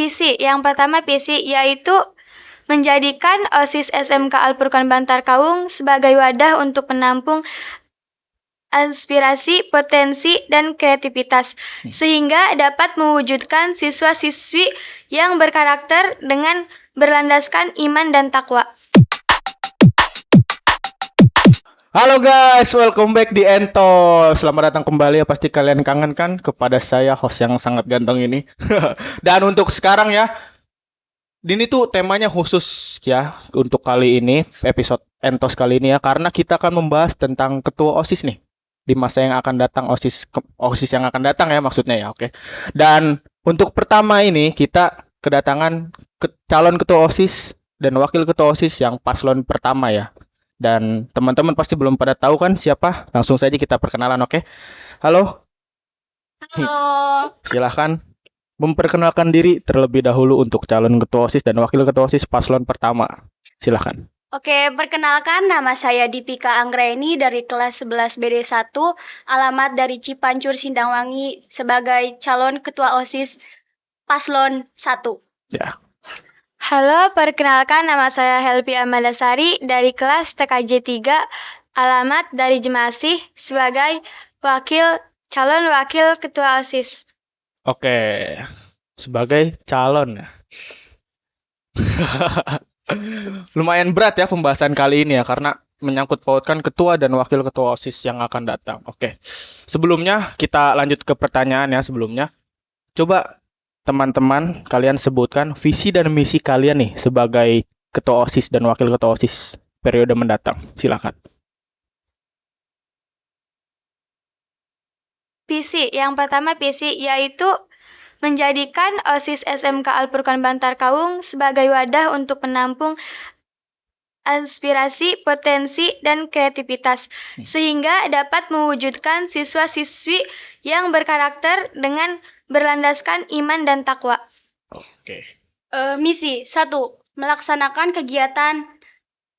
visi. Yang pertama visi yaitu menjadikan OSIS SMK Al-Furqan Bantar Kaung sebagai wadah untuk menampung aspirasi, potensi, dan kreativitas, sehingga dapat mewujudkan siswa-siswi yang berkarakter dengan berlandaskan iman dan takwa. Halo guys, welcome back di Ento. Selamat datang kembali ya, pasti kalian kangen kan kepada saya, host yang sangat ganteng ini. Dan untuk sekarang ya, ini tuh temanya khusus ya untuk kali ini, episode Entos kali ini ya, karena kita akan membahas tentang ketua OSIS nih di masa yang akan datang, OSIS yang akan datang ya maksudnya ya, oke. Dan untuk pertama ini kita kedatangan calon ketua OSIS dan wakil ketua OSIS yang paslon pertama ya. Dan teman-teman pasti belum pada tahu kan siapa? Langsung saja kita perkenalan, oke? Halo, Halo. silahkan memperkenalkan diri terlebih dahulu untuk calon ketua OSIS dan wakil ketua OSIS paslon pertama. Silahkan. Oke, perkenalkan nama saya Dipika Anggraeni dari kelas 11 BD1, alamat dari Cipancur, Sindangwangi sebagai calon ketua OSIS paslon 1. Ya. Halo, perkenalkan nama saya Helpi Amandasari dari kelas TKJ 3, alamat dari Jemasih sebagai calon wakil ketua OSIS. Oke, sebagai calon ya. Lumayan berat ya pembahasan kali ini ya, karena menyangkut pautkan ketua dan wakil ketua OSIS yang akan datang. Oke, sebelumnya kita lanjut ke pertanyaan ya sebelumnya. Coba teman-teman kalian sebutkan visi dan misi kalian nih sebagai ketua OSIS dan wakil ketua OSIS periode mendatang. Silakan. Visi. Yang pertama visi yaitu menjadikan OSIS SMK Al-Furqan Bantar Kaung sebagai wadah untuk menampung aspirasi, potensi, dan kreativitas, sehingga dapat mewujudkan siswa-siswi yang berkarakter dengan berlandaskan iman dan takwa. Oke. Misi 1. Melaksanakan kegiatan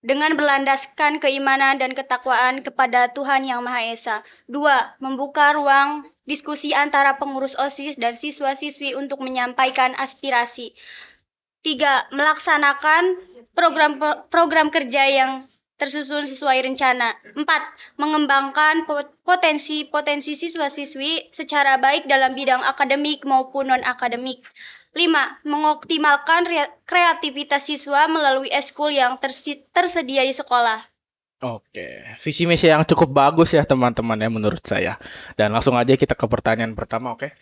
dengan berlandaskan keimanan dan ketakwaan kepada Tuhan Yang Maha Esa. 2. Membuka ruang diskusi antara pengurus OSIS dan siswa-siswi untuk menyampaikan aspirasi. 3. Melaksanakan program kerja yang tersusun sesuai rencana. 4. Mengembangkan potensi siswa-siswi secara baik dalam bidang akademik maupun non-akademik. 5. Mengoptimalkan kreativitas siswa melalui eskul yang tersedia di sekolah. Oke, visi misi yang cukup bagus ya teman-teman ya menurut saya. Dan langsung aja kita ke pertanyaan pertama, oke?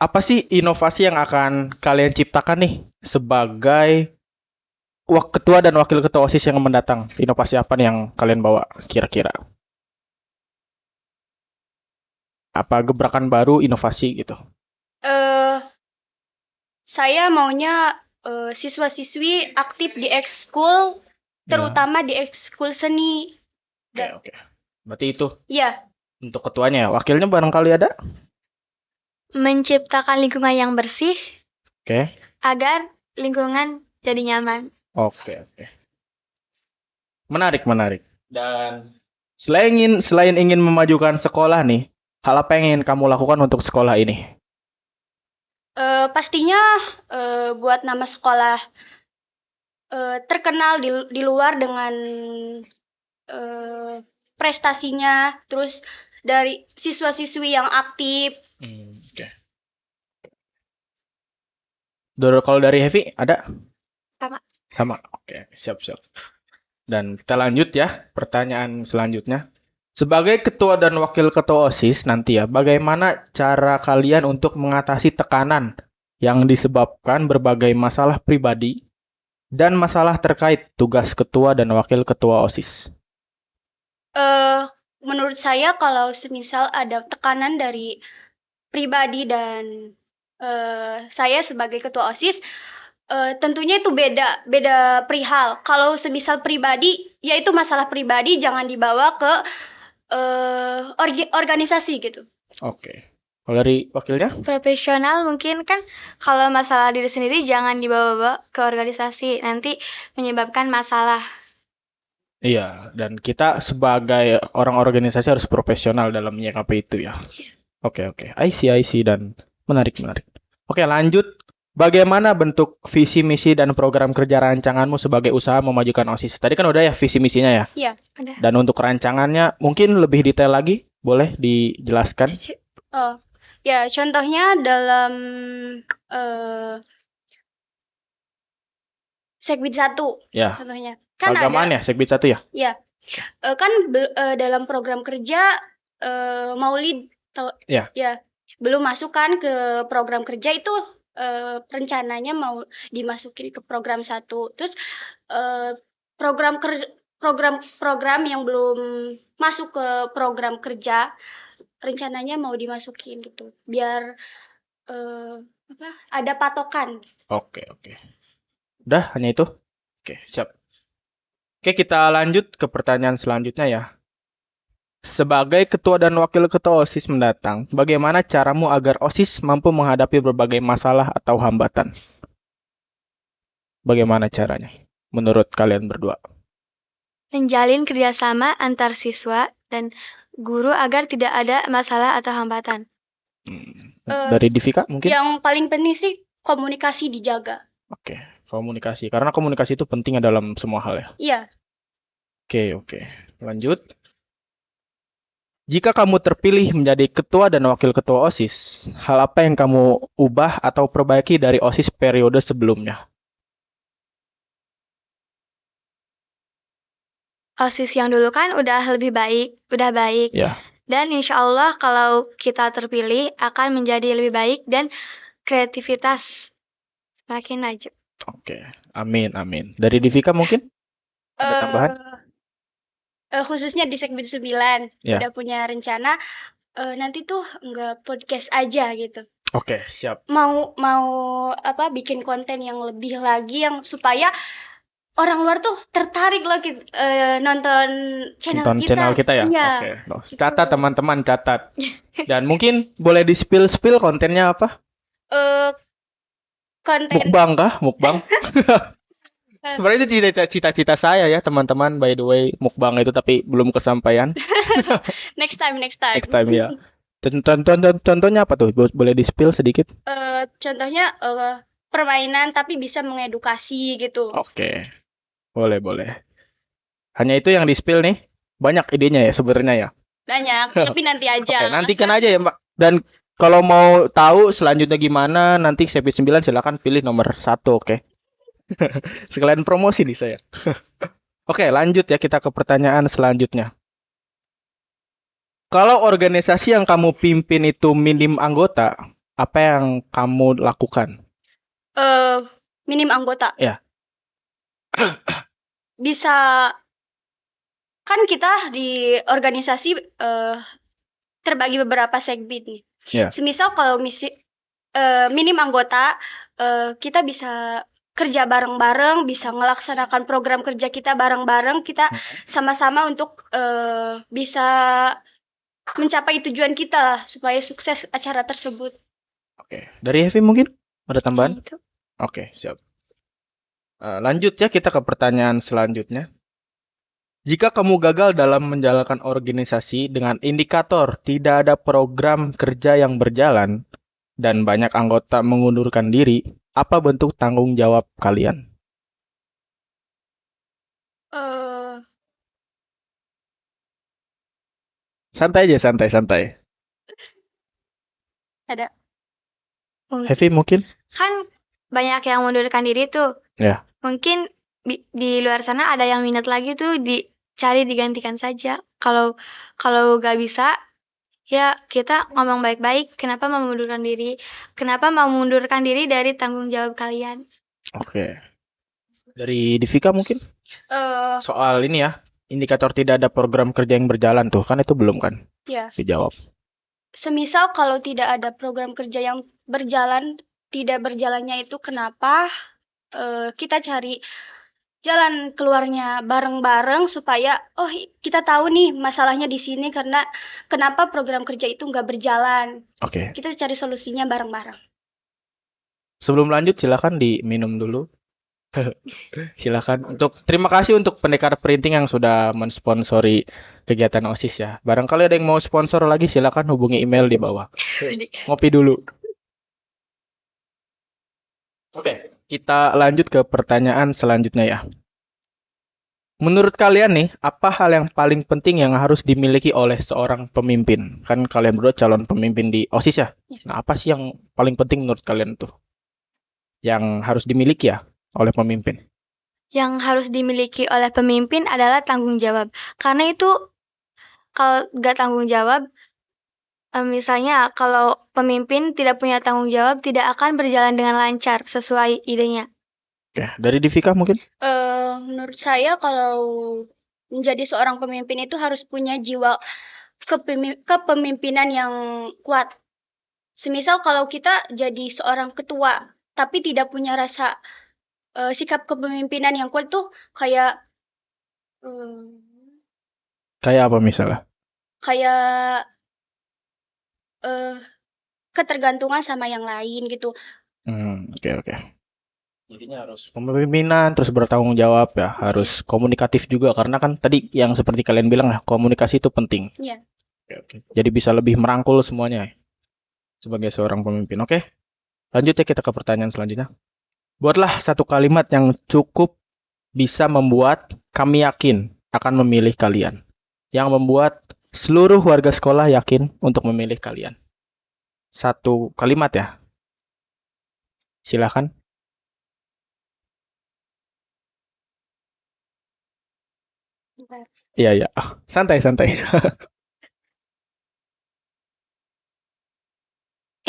Apa sih inovasi yang akan kalian ciptakan nih sebagai ketua dan wakil ketua OSIS yang mendatang? Inovasi apa nih yang kalian bawa kira-kira? Apa gebrakan baru, inovasi gitu? Saya maunya siswa-siswi aktif di ekskul, terutama di ekskul seni. Oke. Berarti itu Ya. untuk ketuanya. Wakilnya barangkali ada? Menciptakan lingkungan yang bersih Oke. agar lingkungan jadi nyaman. Oke. Menarik. Dan selain ingin memajukan sekolah nih, hal apa yang ingin kamu lakukan untuk sekolah ini? Pastinya buat nama sekolah terkenal di luar dengan prestasinya, terus dari siswa-siswi yang aktif. Oke. Kalau dari Heavy ada? Sama. Oke, siap. Dan kita lanjut ya, pertanyaan selanjutnya. Sebagai ketua dan wakil ketua OSIS nanti ya, bagaimana cara kalian untuk mengatasi tekanan yang disebabkan berbagai masalah pribadi dan masalah terkait tugas ketua dan wakil ketua OSIS? Menurut saya kalau semisal ada tekanan dari pribadi dan saya sebagai ketua OSIS, tentunya itu beda perihal. Kalau semisal pribadi, ya itu masalah pribadi, jangan dibawa ke organisasi gitu. Oke. Kalau dari wakilnya? Profesional mungkin kan kalau masalah diri sendiri jangan dibawa ke organisasi, nanti menyebabkan masalah. Iya, dan kita sebagai orang organisasi harus profesional dalam menyikapi itu ya. Oke. I see, dan menarik. Oke, lanjut Bagaimana bentuk visi misi dan program kerja rancanganmu sebagai usaha memajukan OSIS? Tadi kan udah ya visi misinya ya. Iya. Udah. Dan untuk rancangannya mungkin lebih detail lagi, boleh dijelaskan? Oh, ya contohnya dalam Segbit 1 Ya. contohnya. Kan Keagamaan ya, Segbit 1 ya? Ya. Kan dalam program kerja Maulid Ya. belum masuk kan ke program kerja itu rencananya mau dimasukin ke program 1. Terus program yang belum masuk ke program kerja rencananya mau dimasukin gitu. Biar ada patokan. Oke. Udah, hanya itu? Oke, siap. Oke, kita lanjut ke pertanyaan selanjutnya ya. Sebagai ketua dan wakil ketua OSIS mendatang, bagaimana caramu agar OSIS mampu menghadapi berbagai masalah atau hambatan? Bagaimana caranya menurut kalian berdua? Menjalin kerjasama antar siswa dan guru agar tidak ada masalah atau hambatan. Dari Divika mungkin? Yang paling penting sih komunikasi dijaga. Oke, komunikasi. Karena komunikasi itu penting dalam semua hal ya? Iya. Oke. Lanjut. Jika kamu terpilih menjadi ketua dan wakil ketua OSIS, hal apa yang kamu ubah atau perbaiki dari OSIS periode sebelumnya? OSIS yang dulu kan udah baik. Ya. Dan insya Allah kalau kita terpilih akan menjadi lebih baik dan kreativitas semakin maju. Oke, amin. Dari Divika mungkin? Ada tambahan? Khususnya di Segbit 9 Ya. udah punya rencana nanti tuh nggak podcast aja gitu. Oke, siap. Mau bikin konten yang lebih lagi yang supaya orang luar tuh tertarik lagi nonton channel kita ya. Iya. Oke. Catat teman-teman, catat. Dan mungkin boleh di-spill kontennya apa? Konten Mukbang kah? Mukbang. Sebenarnya itu cita-cita saya ya, teman-teman. By the way, mukbang itu tapi belum kesampaian. next time. Next time ya. Contohnya apa tuh? Boleh di-spill sedikit? Contohnya permainan tapi bisa mengedukasi gitu. Oke. Boleh. Hanya itu yang di-spill nih. Banyak idenya ya sebenarnya ya. Banyak, tapi nanti aja. Oke, nantikan aja ya, Mbak. Dan kalau mau tahu selanjutnya gimana, nanti Segbit 9 silakan pilih nomor 1, oke? Sekalian promosi nih saya. Oke, lanjut ya kita ke pertanyaan selanjutnya. Kalau organisasi yang kamu pimpin itu minim anggota, apa yang kamu lakukan? Minim anggota. Ya. Bisa kan kita di organisasi terbagi beberapa segbit nih. Ya. Semisal kalau minim anggota, kita bisa kerja bareng-bareng, bisa melaksanakan program kerja kita bareng-bareng, kita sama-sama untuk bisa mencapai tujuan kita lah, supaya sukses acara tersebut. Oke, dari Heavy mungkin ada tambahan? Itu. Oke, siap. Lanjut ya kita ke pertanyaan selanjutnya. Jika kamu gagal dalam menjalankan organisasi dengan indikator tidak ada program kerja yang berjalan dan banyak anggota mengundurkan diri, apa bentuk tanggung jawab kalian? Santai aja, santai. Ada. Heavy mungkin? Kan banyak yang mengundurkan diri tuh. Ya. Mungkin di luar sana ada yang minat lagi tuh, dicari digantikan saja. Kalau gak bisa, ya kita ngomong baik-baik. Kenapa mau mengundurkan diri? Kenapa mau mengundurkan diri dari tanggung jawab kalian? Oke. Dari Divika mungkin? Soal ini ya, indikator tidak ada program kerja yang berjalan tuh, kan itu belum kan? Ya. Dijawab. Semisal kalau tidak ada program kerja yang berjalan, tidak berjalannya itu kenapa? Kita cari jalan keluarnya bareng-bareng supaya kita tahu nih masalahnya di sini karena kenapa program kerja itu nggak berjalan. Oke. Kita cari solusinya bareng-bareng. Sebelum lanjut silakan diminum dulu. Silakan. Terima kasih untuk Pendekar Printing yang sudah mensponsori kegiatan OSIS ya. Barangkali ada yang mau sponsor lagi silakan hubungi email di bawah. Ngopi dulu. Oke, kita lanjut ke pertanyaan selanjutnya ya. Menurut kalian nih, apa hal yang paling penting yang harus dimiliki oleh seorang pemimpin? Kan kalian berdua calon pemimpin di OSIS ya? Ya. Nah, apa sih yang paling penting menurut kalian tuh? Yang harus dimiliki ya oleh pemimpin? Yang harus dimiliki oleh pemimpin adalah tanggung jawab. Karena itu kalau nggak tanggung jawab, misalnya kalau pemimpin tidak punya tanggung jawab, tidak akan berjalan dengan lancar sesuai idenya. Oke, dari Divika mungkin? Menurut saya kalau menjadi seorang pemimpin itu harus punya jiwa kepemimpinan yang kuat. Semisal kalau kita jadi seorang ketua tapi tidak punya rasa sikap kepemimpinan yang kuat tuh kayak Kayak apa misalnya? kayak ketergantungan sama yang lain gitu. Oke. Intinya harus kepemimpinan, terus bertanggung jawab ya, harus komunikatif juga karena kan tadi yang seperti kalian bilang ya, komunikasi itu penting. Iya. Oke. Jadi bisa lebih merangkul semuanya ya, sebagai seorang pemimpin. Oke. Lanjut ya kita ke pertanyaan selanjutnya. Buatlah satu kalimat yang cukup bisa membuat kami yakin akan memilih kalian. Yang membuat seluruh warga sekolah yakin untuk memilih kalian. Satu kalimat ya. Silakan. Iya. Santai.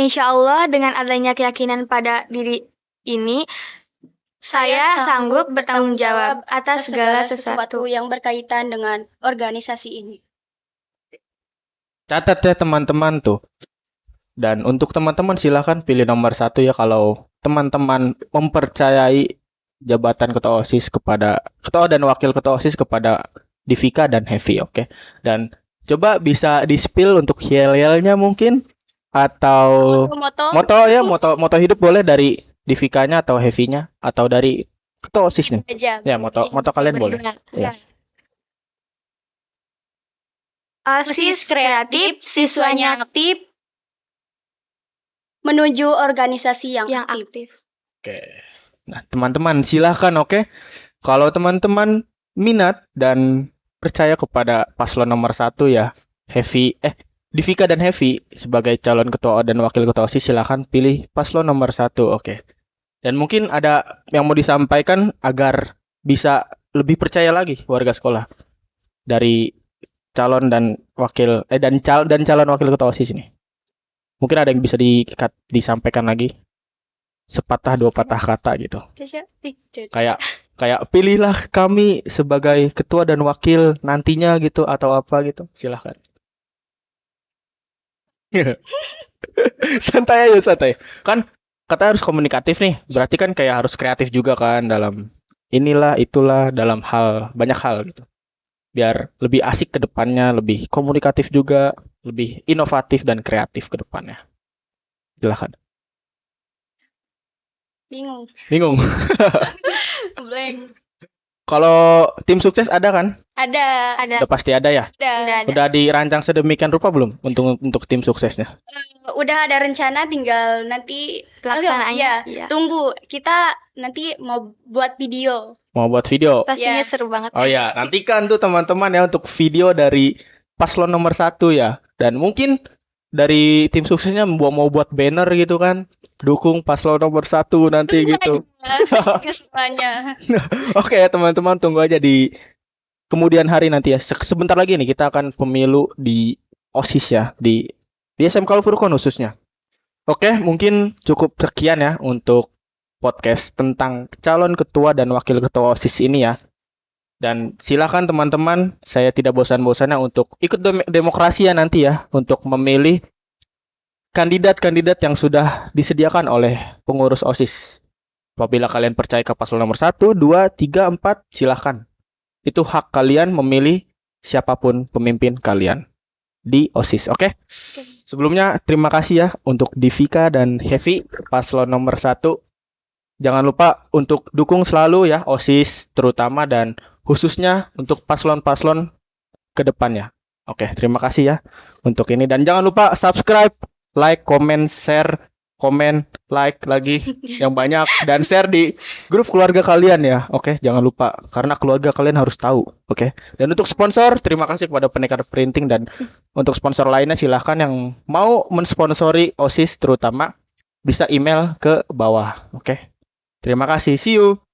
Insya Allah dengan adanya keyakinan pada diri ini, saya sanggup bertanggung jawab atas segala sesuatu. yang berkaitan dengan organisasi ini. Catat ya teman-teman tuh. Dan untuk teman-teman silakan pilih nomor 1 ya kalau teman-teman mempercayai jabatan ketua OSIS kepada ketua dan wakil ketua OSIS kepada Divika dan Heavy, oke. Dan coba bisa di-spill untuk yel-yelnya mungkin atau moto hidup boleh dari Divikanya atau Heavy-nya atau dari ketua OSIS-nya. Ya, moto kalian boleh. Ya. OSIS kreatif, siswanya aktif, menuju organisasi yang aktif. Oke. Nah, teman-teman silahkan, oke. Kalau teman-teman minat dan percaya kepada paslon nomor 1 ya, Divika dan Heavy sebagai calon ketua dan wakil ketua OSIS silahkan pilih paslon nomor 1, oke. Dan mungkin ada yang mau disampaikan agar bisa lebih percaya lagi warga sekolah dari calon dan wakil dan calon wakil ketua OSIS ini. Mungkin ada yang bisa disampaikan lagi sepatah dua patah kata gitu. Kayak pilihlah kami sebagai ketua dan wakil nantinya gitu atau apa gitu. Silahkan. Santai. Kan kata harus komunikatif nih. Berarti kan kayak harus kreatif juga kan dalam inilah itulah dalam banyak hal gitu. Biar lebih asik ke depannya, lebih komunikatif juga, lebih inovatif dan kreatif ke depannya. Silakan. Bingung. Blank. Kalau tim sukses ada kan? Ada. Udah pasti ada ya? Ada. Udah dirancang sedemikian rupa belum untuk tim suksesnya? Udah ada rencana, tinggal nanti pelaksanaannya. Iya. Tunggu, kita nanti mau buat video. Mau buat video? Pastinya seru banget. Oh ya, nantikan tuh teman-teman ya untuk video dari paslon nomor 1 ya. Dan mungkin dari tim suksesnya mau buat banner gitu kan, dukung paslon nomor 1 nanti gitu. Oke ya teman-teman, tunggu aja di kemudian hari nanti ya. Sebentar lagi nih kita akan pemilu di OSIS ya, di SMK Furkon khususnya. Oke, mungkin cukup sekian ya untuk podcast tentang calon ketua dan wakil ketua OSIS ini ya. Dan silakan teman-teman, saya tidak bosan-bosannya untuk ikut demokrasi ya nanti ya, untuk memilih kandidat-kandidat yang sudah disediakan oleh pengurus OSIS. Apabila kalian percaya ke paslon nomor 1, 2, 3, 4, silakan. Itu hak kalian memilih siapapun pemimpin kalian di OSIS, oke? Sebelumnya terima kasih ya untuk Divika dan Heavy paslon nomor 1. Jangan lupa untuk dukung selalu ya OSIS terutama dan khususnya untuk paslon-paslon ke depannya. Oke, terima kasih ya untuk ini dan jangan lupa subscribe, like, comment, share komen, like lagi yang banyak dan share di grup keluarga kalian ya. Oke, jangan lupa karena keluarga kalian harus tahu. Oke. Dan untuk sponsor, terima kasih kepada Penekar Printing dan untuk sponsor lainnya silahkan yang mau mensponsori OSIS terutama bisa email ke bawah. Oke. Terima kasih. See you.